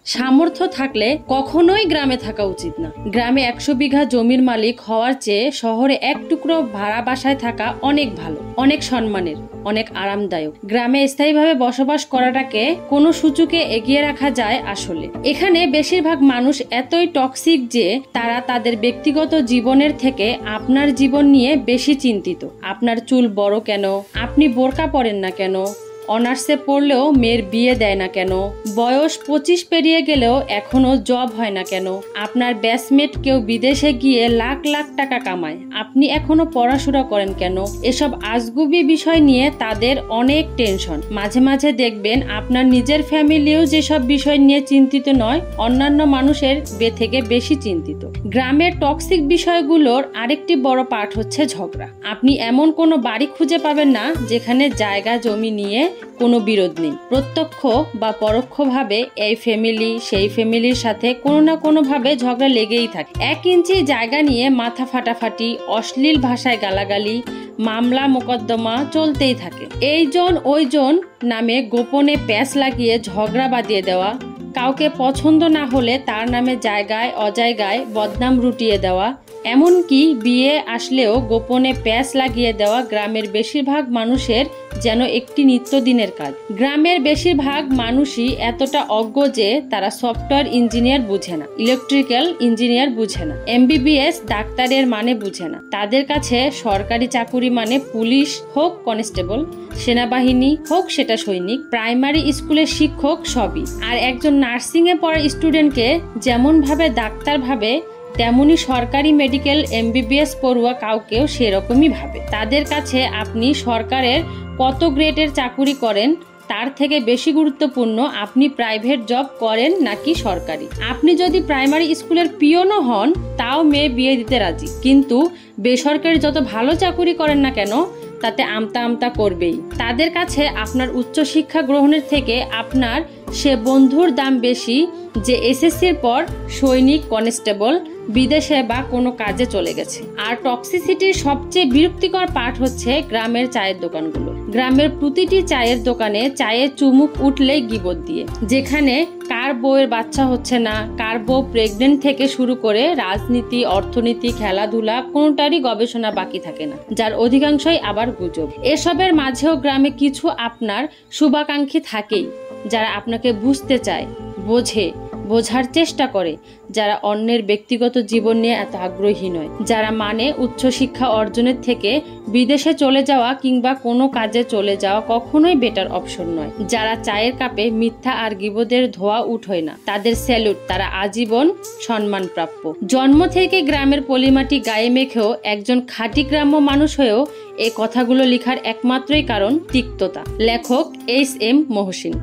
সামর্থ্য থাকলে কখনোই গ্রামে থাকা উচিত না। গ্রামে 100 বিঘা জমির মালিক হওয়ার চেয়ে শহরে এক টুকরো ভাড়া বাসায় থাকা অনেক ভালো, অনেক সম্মানের, অনেক আরামদায়ক। গ্রামে স্থায়ীভাবে বসবাস করাটাকে কোনো সূচকে এগিয়ে রাখা যায়। আসলে এখানে বেশিরভাগ মানুষ এতই টক্সিক যে তারা তাদের ব্যক্তিগত জীবনের থেকে আপনার জীবন নিয়ে বেশি চিন্তিত। আপনার চুল বড় কেন, আপনি বোরকা পরেন না কেন, অনার্সে পড়লেও মেয়ের বিয়ে দেয় না কেন, বয়স 25 পেরিয়ে গেলেও এখনো জব হয় না কেন, আপনার ব্যাচমেট কেউ বিদেশে গিয়ে লাখ লাখ টাকা কামায়, আপনি এখনো পড়াশোনা করেন কেন, এসব আজগুবি বিষয় নিয়ে তাদের অনেক টেনশন। মাঝে মাঝে দেখবেন আপনার নিজের ফ্যামিলিও যেসব বিষয় নিয়ে চিন্তিত নয়, অন্যান্য মানুষের থেকে বেশি চিন্তিত। গ্রামের টক্সিক বিষয়গুলোর আরেকটি বড় পার্ট হচ্ছে ঝগড়া। আপনি এমন কোনো বাড়ি খুঁজে পাবেন না যেখানে জায়গা জমি নিয়ে কোনো বিরোধ নেই। প্রত্যক্ষ বা পরোক্ষভাবে এই ফ্যামিলি সেই ফ্যামিলির সাথে কোনো না কোনো ভাবে ঝগড়া লেগেই থাকে। 1 ইঞ্চি জায়গা নিয়ে মাথা ফাটাফাটি, অশ্লীল ভাষায় গালাগালি, মামলা মোকদ্দমা চলতেই থাকে। এইজন ওইজন নামে গোপনে প্যাঁচ লাগিয়ে ঝগড়া বাঁধিয়ে দেওয়া, কাউকে পছন্দ না হলে তার নামে জায়গায় অজায়গায় বদনাম রুটিয়ে দেওয়া, এমনকি বিয়ে আসলেও গোপনে প্যাঁচ লাগিয়ে দেওয়া গ্রামের বেশিরভাগ মানুষের যেন একটি নিত্যদিনের কাজ। গ্রামের বেশিরভাগ মানুষই এতটা অজ্ঞ যে তারা সফটওয়্যার ইঞ্জিনিয়ার বুঝে না, ইলেকট্রিক্যাল ইঞ্জিনিয়ার বুঝে না, MBBS ডাক্তারের মানে বুঝে না। তাদের কাছে সরকারি চাকুরি মানে পুলিশ হোক কনস্টেবল, সেনাবাহিনী হোক সেটা সৈনিক, প্রাইমারি স্কুলের শিক্ষক সবই। আর একজন নার্সিংয়ে পড়া স্টুডেন্টকে যেমন ভাবে ডাক্তার ভাবে, তেমনি সরকারি মেডিকেল MBBS পড়ুয়া কাউকেও সেরকমই ভাবে। তাদের কাছে আপনি সরকারের কত গ্রেডের চাকুরি করেন তার থেকে বেশি গুরুত্বপূর্ণ আপনি প্রাইভেট জব করেন নাকি সরকারি। আপনি যদি প্রাইমারি স্কুলের পিয়নও হন তাও মেয়ে বিয়ে দিতে রাজি, কিন্তু বেসরকারি যত ভালো চাকুরি করেন না কেন তাতে আমতা আমতা করবেই। তাদের কাছে আপনার উচ্চশিক্ষা গ্রহণের থেকে আপনার সে বন্ধুর দাম বেশি যে SSCর পর সৈনিক, কনস্টেবল, বিদেশে বা কোনো কাজে চলে গেছে। আর টক্সিসিটির সবচেয়ে বিরক্তিকর পার্ট হচ্ছে গ্রামের চায়ের দোকানগুলো। গ্রামের প্রতিটি চায়ের দোকানে চায়ে চুমুক উঠলেই গিবত দিয়ে, যেখানে কার বউয়ের বাচ্চা হচ্ছে না, কার বউ প্রেগনেন্ট থেকে শুরু করে রাজনীতি, অর্থনীতি, খেলাধুলা কোনোটারই গবেষণা বাকি থাকে না, যার অধিকাংশই আবার গুজব। এসবের মাঝেও গ্রামে কিছু আপনার শুভাকাঙ্ক্ষী থাকেই, যারা আপনাকে বুঝতে চায়, বোঝার চেষ্টা করে, যারা অন্যের ব্যক্তিগত জীবন নিয়ে এত আগ্রহী নয়, যারা মানে উচ্চশিক্ষা অর্জনের থেকে বিদেশে চলে যাওয়া কিংবা কোনো কাজে চলে যাওয়া কখনোই বেটার অপশন নয়, যারা চায়ের কাপে মিথ্যা আর গিবদের ধোয়া উঠোয় না, তাদের স্যালুট, তারা আজীবন সম্মান প্রাপ্য। জন্ম থেকে গ্রামের পলিমাটি গায়ে মেখেও একজন খাঁটি গ্রাম্য মানুষ হয়েও এই কথাগুলো লেখার একমাত্রই কারণ তিক্ততা। লেখক SM মহসিন।